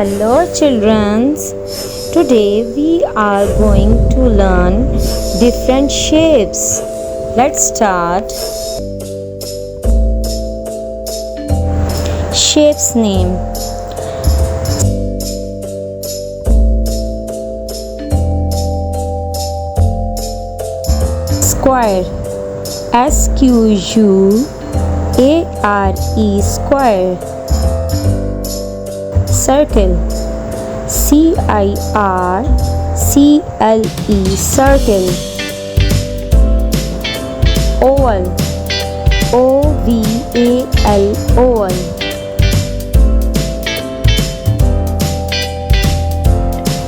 Hello children. Today we are going to learn different shapes. Let's start. Shapes name. Square. SQUARE square. Circle. CIRCLE circle. Oval. OVAL oval.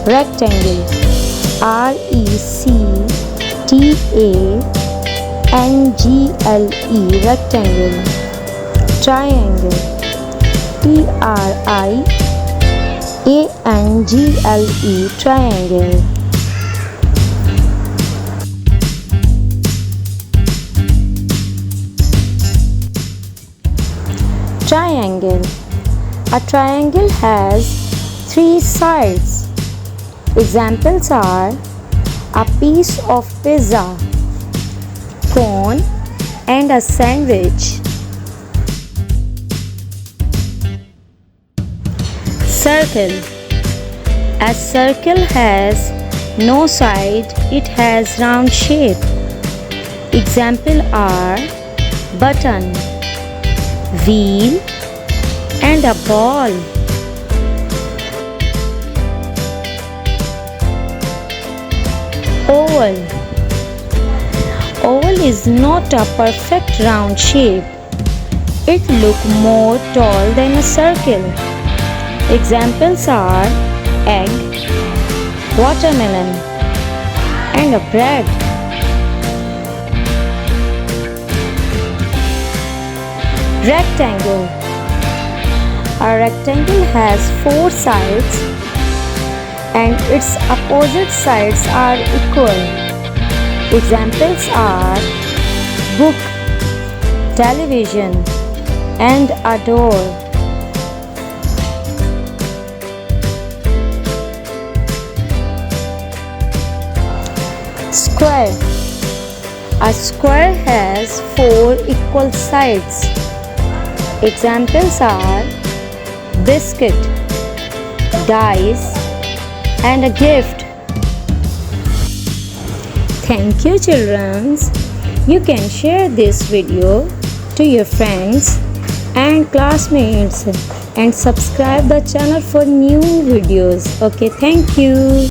Rectangle. RECTANGLE rectangle. Triangle. TRIANGLE triangle. Triangle. A triangle has 3 sides. Examples are a piece of pizza, cone, and a sandwich. Circle. A circle has no side, it has round shape. Examples are button, wheel, and a ball. Oval. Oval is not a perfect round shape. It looks more tall than a circle. Examples are egg, watermelon, and a bread. Rectangle. A rectangle has 4 sides and its opposite sides are equal. Examples are book, television, and a door. Square. A square has 4 equal sides. Examples are biscuit, dice, and a gift. Thank you children. You can share this video to your friends and classmates and subscribe the channel for new videos. Okay, thank you.